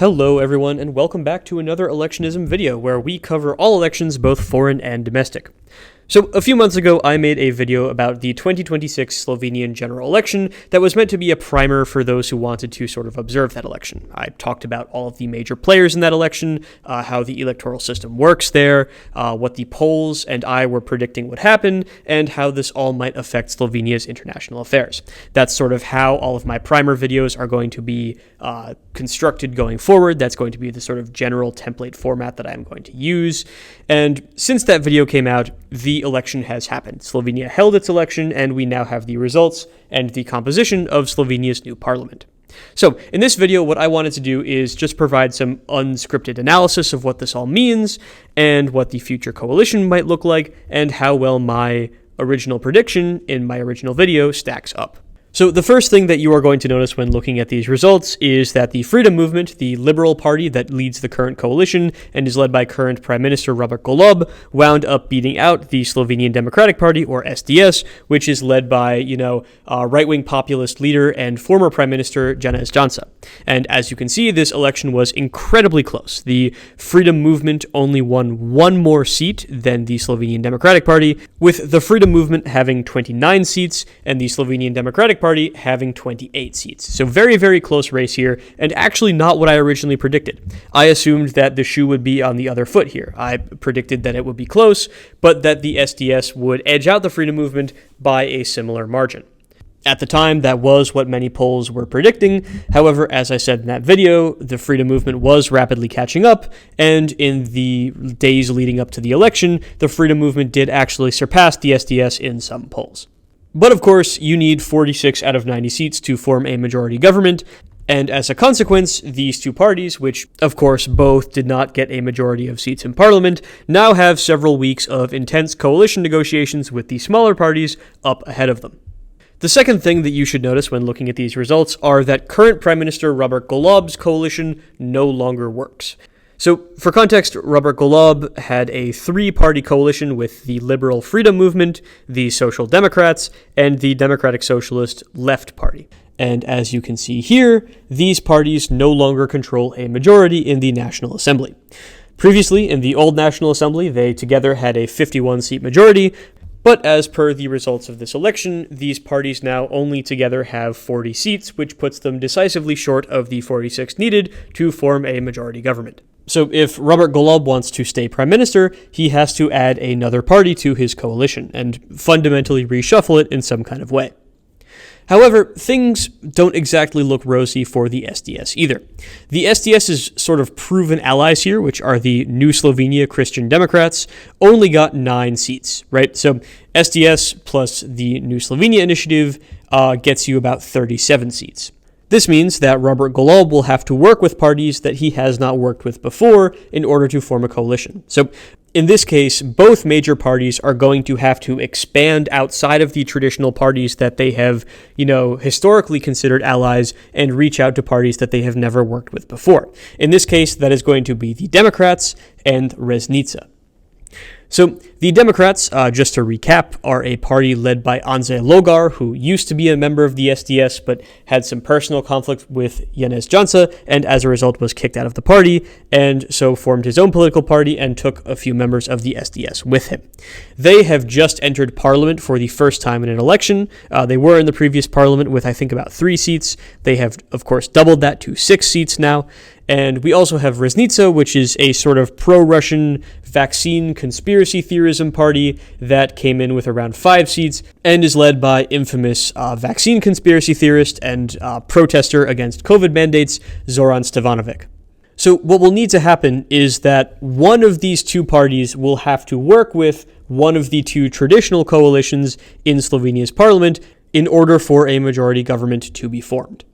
Hello everyone, and welcome back to another electionism video where we cover all elections, both foreign and domestic. So, a few months ago, I made a video about the 2026 Slovenian general election that was meant to be a primer for those who wanted to sort of observe that election. I talked about all of the major players in that election, how the electoral system works there, what the polls and I were predicting would happen, and how this all might affect Slovenia's international affairs. That's sort of how all of my primer videos are going to be constructed going forward. That's going to be the sort of general template format that I'm going to use. And since that video came out, the election has happened. Slovenia held its election, and we now have the results and the composition of Slovenia's new parliament. So, in this video, what I wanted to do is just provide some unscripted analysis of what this all means, and what the future coalition might look like, and how well my original prediction in my original video stacks up. So the first thing that you are going to notice when looking at these results is that the Freedom Movement, the Liberal Party that leads the current coalition and is led by current Prime Minister Robert Golob, wound up beating out the Slovenian Democratic Party, or SDS, which is led by, right-wing populist leader and former Prime Minister Janez Janša. And as you can see, this election was incredibly close. The Freedom Movement only won one more seat than the Slovenian Democratic Party, with the Freedom Movement having 29 seats and the Slovenian Democratic Party having 28 seats. So very, very close race here, and actually not what I originally predicted. I assumed that the shoe would be on the other foot here. I predicted that it would be close, but that the SDS would edge out the Freedom Movement by a similar margin. At the time, that was what many polls were predicting. However, as I said in that video, the Freedom Movement was rapidly catching up, and in the days leading up to the election, the Freedom Movement did actually surpass the SDS in some polls. But of course, you need 46 out of 90 seats to form a majority government, and as a consequence, these two parties, which of course both did not get a majority of seats in parliament, now have several weeks of intense coalition negotiations with the smaller parties up ahead of them. The second thing that you should notice when looking at these results are that current Prime Minister Robert Golob's coalition no longer works. So, for context, Robert Golob had a three-party coalition with the Liberal Freedom Movement, the Social Democrats, and the Democratic Socialist Left Party. And as you can see here, these parties no longer control a majority in the National Assembly. Previously, in the old National Assembly, they together had a 51-seat majority, but as per the results of this election, these parties now only together have 40 seats, which puts them decisively short of the 46 needed to form a majority government. So if Robert Golob wants to stay prime minister, he has to add another party to his coalition and fundamentally reshuffle it in some kind of way. However, things don't exactly look rosy for the SDS either. The SDS's sort of proven allies here, which are the New Slovenia Christian Democrats, only got 9 seats, right? So SDS plus the New Slovenia initiative gets you about 37 seats. This means that Robert Golob will have to work with parties that he has not worked with before in order to form a coalition. So, in this case, both major parties are going to have to expand outside of the traditional parties that they have, historically considered allies and reach out to parties that they have never worked with before. In this case, that is going to be the Democrats and Resnica. So, the Democrats, just to recap, are a party led by Anže Logar, who used to be a member of the SDS, but had some personal conflict with Janez Janša, and as a result was kicked out of the party, and so formed his own political party and took a few members of the SDS with him. They have just entered parliament for the first time in an election. They were in the previous parliament with, I think, about 3 seats. They have, of course, doubled that to 6 seats now. And we also have Resnica, which is a sort of pro-Russian vaccine conspiracy theorism party that came in with around 5 seats and is led by infamous vaccine conspiracy theorist and protester against COVID mandates, Zoran Stevanovic. So what will need to happen is that one of these two parties will have to work with one of the two traditional coalitions in Slovenia's parliament in order for a majority government to be formed.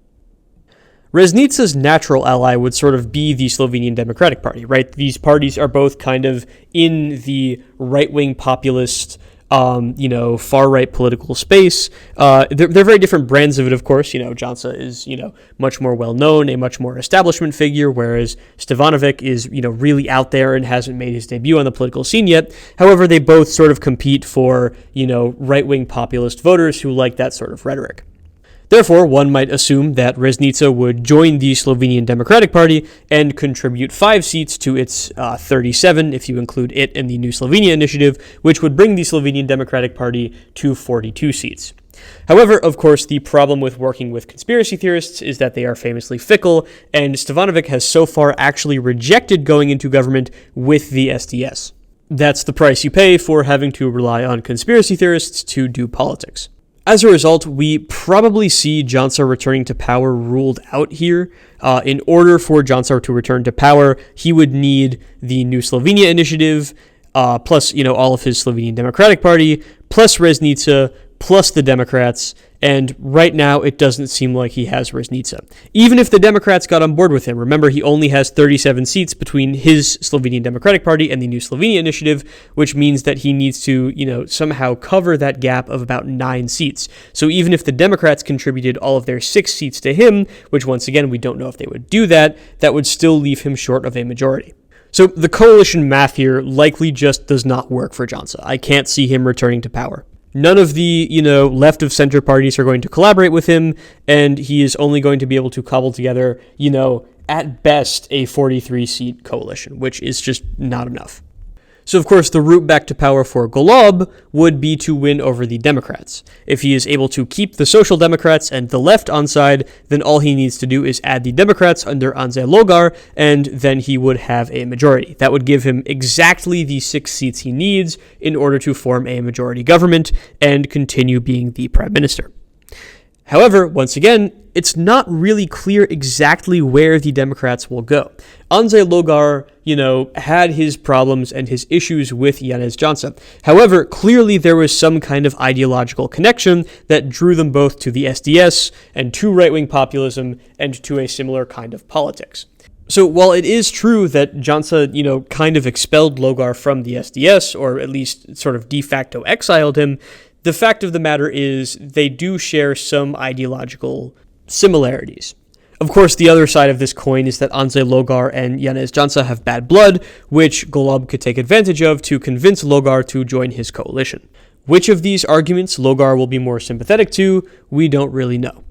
Resnica's natural ally would sort of be the Slovenian Democratic Party, right? These parties are both kind of in the right-wing populist, far-right political space. They're very different brands of it, of course. Janša is, much more well-known, a much more establishment figure, whereas Stevanovic is, really out there and hasn't made his debut on the political scene yet. However, they both sort of compete for, right-wing populist voters who like that sort of rhetoric. Therefore, one might assume that Reznica would join the Slovenian Democratic Party and contribute 5 seats to its 37, if you include it in the New Slovenia initiative, which would bring the Slovenian Democratic Party to 42 seats. However, of course, the problem with working with conspiracy theorists is that they are famously fickle, and Stevanovic has so far actually rejected going into government with the SDS. That's the price you pay for having to rely on conspiracy theorists to do politics. As a result, we probably see Janša returning to power ruled out here. In order for Janša to return to power, he would need the New Slovenia initiative, plus, all of his Slovenian Democratic Party, plus Reznica, plus the Democrats, and right now it doesn't seem like he has Reznica. Even if the Democrats got on board with him, remember he only has 37 seats between his Slovenian Democratic Party and the New Slovenia initiative, which means that he needs to, somehow cover that gap of about 9 seats. So even if the Democrats contributed all of their 6 seats to him, which once again we don't know if they would do that, that would still leave him short of a majority. So the coalition math here likely just does not work for Janša. I can't see him returning to power. None of the, left of center parties are going to collaborate with him, and he is only going to be able to cobble together, at best a 43-seat coalition, which is just not enough. So, of course, the route back to power for Golob would be to win over the Democrats. If he is able to keep the Social Democrats and the left on side, then all he needs to do is add the Democrats under Andrzej Logar, and then he would have a majority. That would give him exactly the 6 seats he needs in order to form a majority government and continue being the prime minister. However, once again, it's not really clear exactly where the Democrats will go. Andrzej Logar, had his problems and his issues with Janez Janša. However, clearly there was some kind of ideological connection that drew them both to the SDS and to right-wing populism and to a similar kind of politics. So while it is true that Janša, kind of expelled Logar from the SDS, or at least sort of de facto exiled him, the fact of the matter is they do share some ideological similarities. Of course, the other side of this coin is that Andrzej Logar and Janez Janša have bad blood, which Golob could take advantage of to convince Logar to join his coalition. Which of these arguments Logar will be more sympathetic to, we don't really know.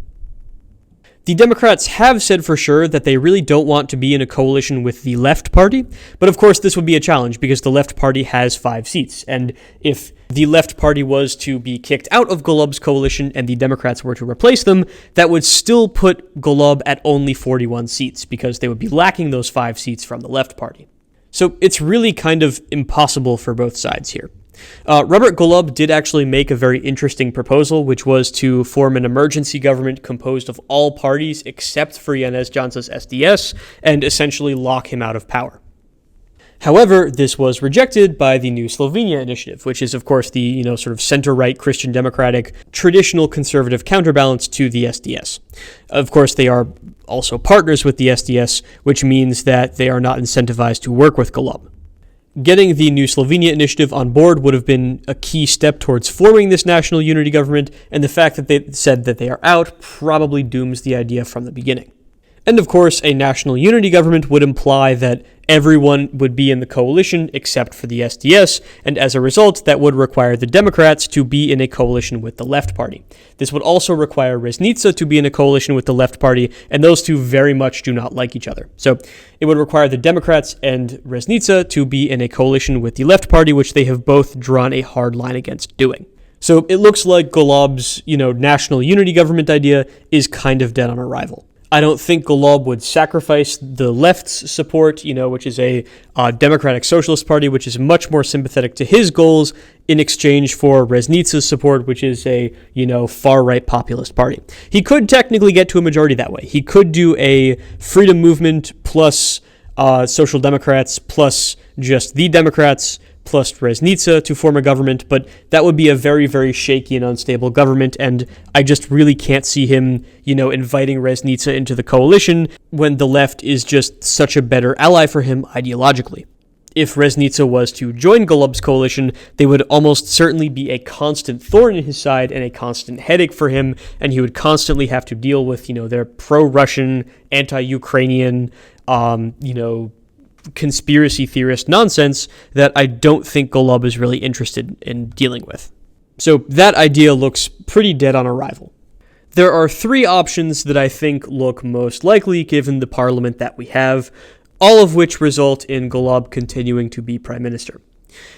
The Democrats have said for sure that they really don't want to be in a coalition with the Left Party, but of course this would be a challenge because the Left Party has 5 seats, and if the Left Party was to be kicked out of Golob's coalition and the Democrats were to replace them, that would still put Golob at only 41 seats because they would be lacking those 5 seats from the Left Party. So it's really kind of impossible for both sides here. Robert Golob did actually make a very interesting proposal, which was to form an emergency government composed of all parties except for Janez Janša's SDS and essentially lock him out of power. However, this was rejected by the New Slovenia initiative, which is, of course, the sort of center-right Christian democratic traditional conservative counterbalance to the SDS. Of course, they are also partners with the SDS, which means that they are not incentivized to work with Golob. Getting the New Slovenia initiative on board would have been a key step towards forming this national unity government, and the fact that they said that they are out probably dooms the idea from the beginning. And of course, a national unity government would imply that everyone would be in the coalition except for the SDS, and as a result, that would require the Democrats to be in a coalition with the Left Party. This would also require Reznica to be in a coalition with the Left Party, and those two very much do not like each other. So it would require the Democrats and Reznica to be in a coalition with the Left Party, which they have both drawn a hard line against doing. So it looks like Golob's, national unity government idea is kind of dead on arrival. I don't think Golob would sacrifice the left's support, which is a Democratic Socialist Party, which is much more sympathetic to his goals, in exchange for Reznica's support, which is a, far-right populist party. He could technically get to a majority that way. He could do a freedom movement plus Social Democrats plus just the Democrats plus Reznica to form a government, but that would be a very, very shaky and unstable government, and I just really can't see him, inviting Reznica into the coalition when the left is just such a better ally for him ideologically. If Reznica was to join Golob's coalition, they would almost certainly be a constant thorn in his side and a constant headache for him, and he would constantly have to deal with, their pro-Russian, anti-Ukrainian, conspiracy theorist nonsense that I don't think Golob is really interested in dealing with. So that idea looks pretty dead on arrival. There are three options that I think look most likely given the parliament that we have, all of which result in Golob continuing to be prime minister.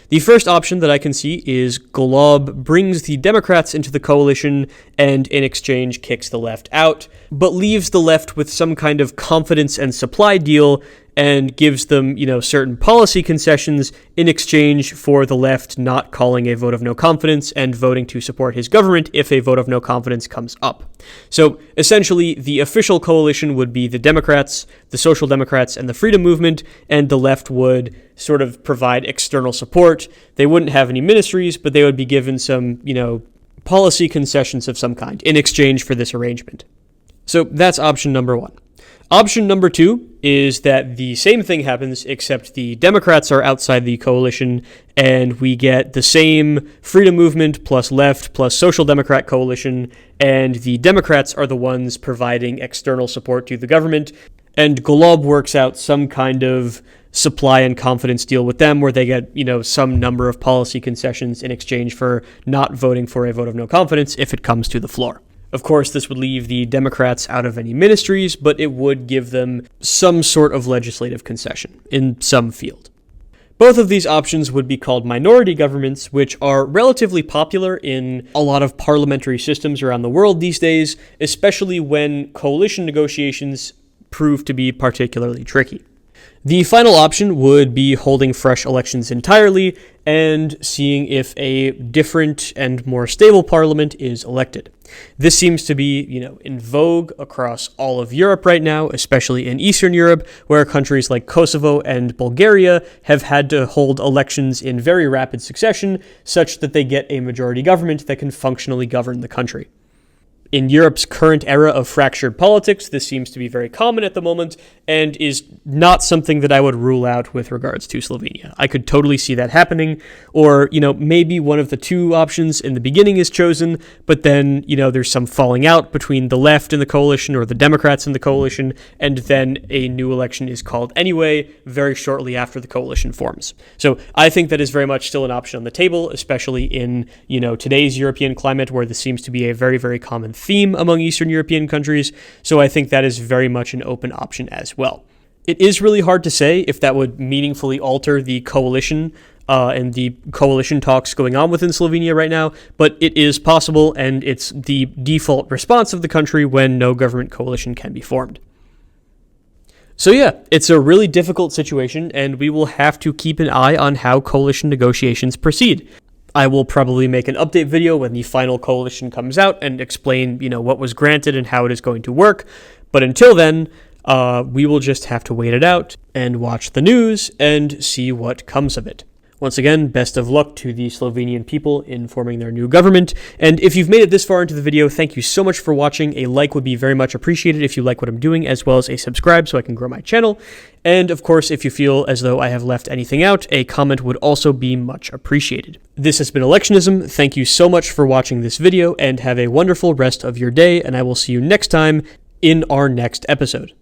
The first option that I can see is Golob brings the Democrats into the coalition and in exchange kicks the left out, but leaves the left with some kind of confidence and supply deal and gives them, certain policy concessions in exchange for the left not calling a vote of no confidence and voting to support his government if a vote of no confidence comes up. So essentially, the official coalition would be the Democrats, the Social Democrats, and the Freedom Movement, and the left would sort of provide external support. They wouldn't have any ministries, but they would be given some, policy concessions of some kind in exchange for this arrangement. So that's option number one. Option number two is that the same thing happens, except the Democrats are outside the coalition, and we get the same Freedom Movement plus left plus Social Democrat coalition, and the Democrats are the ones providing external support to the government, and Golob works out some kind of supply and confidence deal with them where they get, some number of policy concessions in exchange for not voting for a vote of no confidence if it comes to the floor. Of course, this would leave the Democrats out of any ministries, but it would give them some sort of legislative concession in some field. Both of these options would be called minority governments, which are relatively popular in a lot of parliamentary systems around the world these days, especially when coalition negotiations prove to be particularly tricky. The final option would be holding fresh elections entirely and seeing if a different and more stable parliament is elected. This seems to be, in vogue across all of Europe right now, especially in Eastern Europe, where countries like Kosovo and Bulgaria have had to hold elections in very rapid succession, such that they get a majority government that can functionally govern the country. In Europe's current era of fractured politics, this seems to be very common at the moment and is not something that I would rule out with regards to Slovenia. I could totally see that happening, or, maybe one of the two options in the beginning is chosen, but then, there's some falling out between the left in the coalition or the Democrats in the coalition, and then a new election is called anyway, very shortly after the coalition forms. So I think that is very much still an option on the table, especially in, today's European climate where this seems to be a very, very common theme among Eastern European countries, so I think that is very much an open option as well. It is really hard to say if that would meaningfully alter the coalition and the coalition talks going on within Slovenia right now, but it is possible, and it's the default response of the country when no government coalition can be formed. So yeah, it's a really difficult situation, and we will have to keep an eye on how coalition negotiations proceed. I will probably make an update video when the final coalition comes out and explain, what was granted and how it is going to work. But until then, we will just have to wait it out and watch the news and see what comes of it. Once again, best of luck to the Slovenian people in forming their new government. And if you've made it this far into the video, thank you so much for watching. A like would be very much appreciated if you like what I'm doing, as well as a subscribe so I can grow my channel. And of course, if you feel as though I have left anything out, a comment would also be much appreciated. This has been Electionism. Thank you so much for watching this video, and have a wonderful rest of your day, and I will see you next time in our next episode.